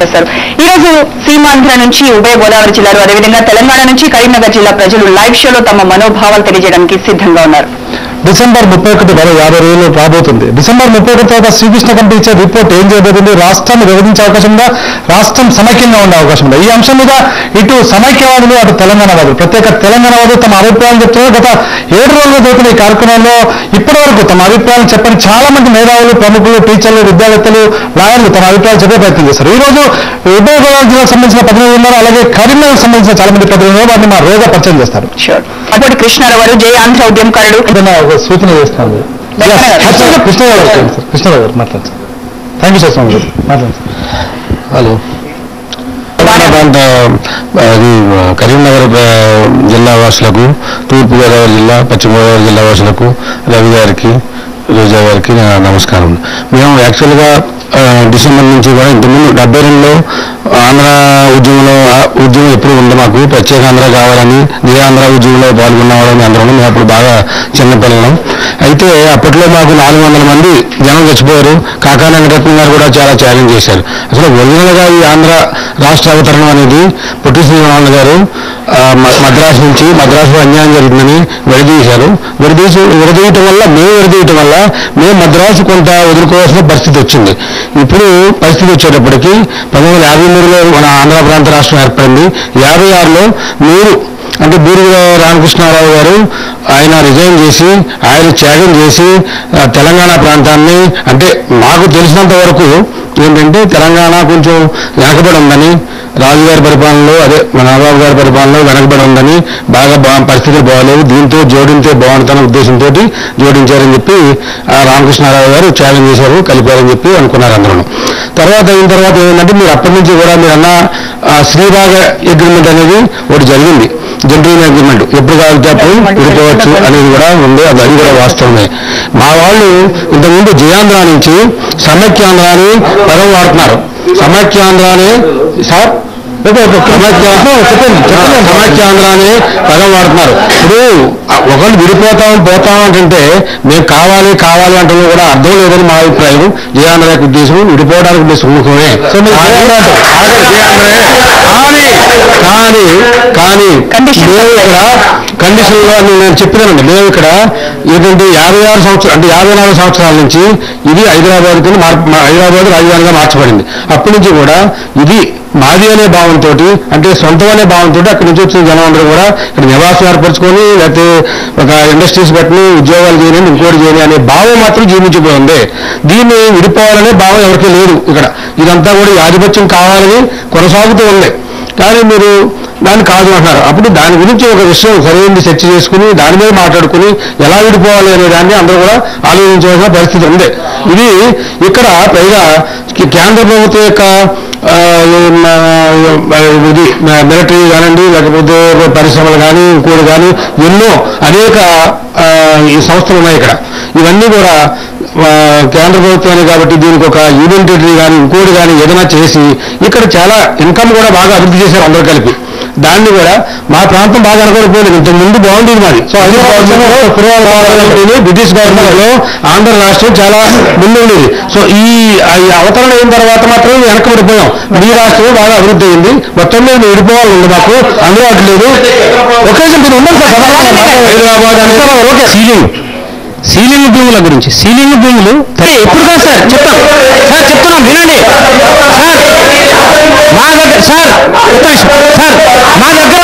చేశారు. ఈ రోజు సీమాంధ్ర నుంచి ఉభయ గోదావరి జిల్లాలు అదేవిధంగా తెలంగాణ నుంచి కరీంనగర్ జిల్లా ప్రజలు లైవ్ షోలో తమ మనోభావాలు తెలియజేయడానికి సిద్ధంగా ఉన్నారు. డిసెంబర్ 31 మరో 50 రోజులు రాబోతుంది. డిసెంబర్ 31 తర్వాత శ్రీకృష్ణ కమిటీ ఇచ్చే రిపోర్ట్ ఏం చేయబోతుంది, రాష్ట్రాన్ని విభజించే అవకాశం ఉందా, రాష్ట్రం సమైక్యంగా ఉండే అవకాశం ఉందా? ఈ అంశం మీద ఇటు సమైక్యవాదులు అటు తెలంగాణవాదులు ప్రత్యేక తెలంగాణవాదులు తమ అభిప్రాయాలు చెప్తున్నారు. గత 7 రోజులు జరుగుతున్న ఈ కార్యక్రమంలో ఇప్పటి వరకు తమ అభిప్రాయాలు చెప్పని చాలా మంది మేధావులు, ప్రముఖులు, టీచర్లు, విద్యావేత్తలు, లాయర్లు తమ అభిప్రాయాలు చెప్పే ప్రయత్నం చేశారు. ఈ రోజు ఉభయ గోదావరి జిల్లాకు సంబంధించిన ప్రతినిధులు ఉన్నారు, అలాగే కరీంనగర్ సంబంధించిన చాలా మంది ప్రతినిధులు వారిని మా రోజా పరిచయం చేస్తారు. అప్పటి కృష్ణారావు గారు జయ ఆంధ్ర ఉద్యమకారుడు సూచన చేస్తాను. కృష్ణరావు గారు మాట్లాడచ్చు. థ్యాంక్ యూ సార్ మాట్లాడు. హలో, ప్రాంత కరీంనగర్ జిల్లా వాసులకు, తూర్పుగోదావరి జిల్లా, పశ్చిమ గోదావరి జిల్లా వాసులకు, రవి గారికి, రోజా గారికి నమస్కారం. మేము యాక్చువల్గా డిసెంబర్ నుంచి కూడా ఇంతకుముందు 72లో ఆంధ్ర ఉద్యమం ఎప్పుడు ఉంది. మాకు ప్రత్యేక ఆంధ్ర కావాలని నిరాంధ్ర ఉద్యమంలో పాల్గొన్న వాళ్ళని అందరూ మేము అప్పుడు బాగా చిన్నపిల్లలం. అయితే అప్పట్లో మాకు 400 మంది జనం చచ్చిపోయారు. కాకా వెంకటరత్నం గారు కూడా చాలా ఛాలెంజ్ చేశారు. అసలు ఒరిజినల్గా ఈ ఆంధ్ర రాష్ట్ర అవతరణం అనేది పొట్టి శ్రీరాములు గారు మద్రాసులో అన్యాయం జరుగుతుందని విడదీశారు. విడదీయటం వల్ల మేము మద్రాసు కొంత వదులుకోవాల్సిన పరిస్థితి వచ్చింది. ఇప్పుడు పరిస్థితి వచ్చేటప్పటికీ 1953లో మన ఆంధ్ర ప్రాంత రాష్ట్రం ఏర్పడింది. 56లో అంటే బూరి రామకృష్ణారావు గారు ఆయన రిజైన్ చేసి, ఆయన త్యాగం చేసి తెలంగాణ ప్రాంతాన్ని, అంటే మాకు తెలిసినంత వరకు ఏంటంటే తెలంగాణ కొంచెం వెనకబడి ఉందని, రాజుగారి పరిపాలనలో మన నవాబు గారి పరిపాలనలో వెనకబడి ఉందని, బాగా పరిస్థితులు బాగలేవు, దీంతో జోడింతే బాగుంటుందన్న ఉద్దేశంతో జోడించారని చెప్పి రామకృష్ణారావు గారు ఛాలెంజ్ చేశారు, కలిపారని చెప్పి అనుకున్నారు అందరూ. అయిన తర్వాత ఏంటంటే మీరు అప్పటి నుంచి కూడా మీరు అన్న శ్రీరాగ అగ్రిమెంట్ అనేది ఒకటి జరిగింది. జెంట్రీన్ అగ్రిమెంట్ ఎప్పుడు కావాలంటే అప్పుడు విడిపోవచ్చు అనేది కూడా ఉంది. అది కూడా వాస్తవమే. మా వాళ్ళు ఇంతకుముందు జయాంధ్ర నుంచి సమైక్యాంధ్ర అని పదం వాడుతున్నారు. సమైక్యాంధ్ర అని సార్ సమైక్యాంధ్ర అని పదం వాడుతున్నారు. ఇప్పుడు ఒకళ్ళు పోతామంటే మేము కావాలి అంటే కూడా అర్థం లేదని మా అభిప్రాయం. జయాంధ్ర యొక్క ఉద్దేశం విడిపోవడానికి ఉండే సుముఖమే. కానీ మేము ఇక్కడ కండిషన్లో నేను చెప్పినానండి. మేము ఇక్కడ ఏంటంటే 56 సంవత్సరాలు అంటే 54 సంవత్సరాల నుంచి ఇది హైదరాబాద్ రాజధానిగా మార్చబడింది. అప్పటి నుంచి కూడా ఇది మాది అనే భావంతో, అంటే సొంతం అనే భావంతో అక్కడి నుంచి వచ్చిన జనం అందరూ కూడా ఇక్కడ నివాసం ఏర్పరచుకొని, లేకపోతే ఒక ఇండస్ట్రీస్ పెట్టని, ఉద్యోగాలు చేయని, ఇంకోటి చేయని అనే భావం మాత్రం జీవించిపోయింది. దీన్ని విడిపోవాలనే భావం ఎవరికీ లేదు. ఇక్కడ ఇదంతా కూడా ఆధిపత్యం కావాలని కొనసాగుతూ ఉంది. కానీ మీరు దాన్ని కాదు అంటున్నారు. అప్పుడు దాని గురించి ఒక విషయం సరైనది చర్చ చేసుకుని దాని మీద మాట్లాడుకుని ఎలా విడిపోవాలి అనే దాన్ని అందరూ కూడా ఆలోచించవలసిన పరిస్థితి ఉంది. ఇది ఇక్కడ పైగా కేంద్ర ప్రభుత్వం యొక్క ఇది మిలిటరీ కానివ్వండి, లేకపోతే పరిశ్రమలు కానీ, ఇంకోటి కానీ ఎన్నో అనేక ఈ సంస్థలు ఉన్నాయి ఇక్కడ. ఇవన్నీ కూడా కేంద్ర ప్రభుత్వాన్ని కాబట్టి దీనికి ఒక యూనియన్ టెరిటరీ కానీ ఇంకోటి కానీ ఏదైనా చేసి ఇక్కడ చాలా ఇన్కమ్ కూడా బాగా అభివృద్ధి చేశారు అందరూ కలిపి. దాన్ని కూడా మా ప్రాంతం బాగా అనుకోకపోలేదు. ఇంతకు ముందు బాగుండేది మాది. సో అది బ్రిటిష్ గవర్నమెంట్ లో ఆంధ్ర రాష్ట్రం చాలా ముందు ఉండేది. సో ఈ అవతరణ అయిన తర్వాత మాత్రం వెనకబడిపోయాం. మీ రాష్ట్రం బాగా అభివృద్ధి అయింది. మొత్తం మీద విడిపోవాలి ఉంది మాకు అందుబాటు లేదు. ఒకే మీరు ఉన్నారు సార్ హైదరాబాద్ అంటే ఓకే. సీలింగ్ భూముల గురించి సీలింగ్ భూములు ఎప్పుడు కాదు సార్ చెప్తున్నాం వినండి సార్. మా దగ్గర సార్ మా దగ్గర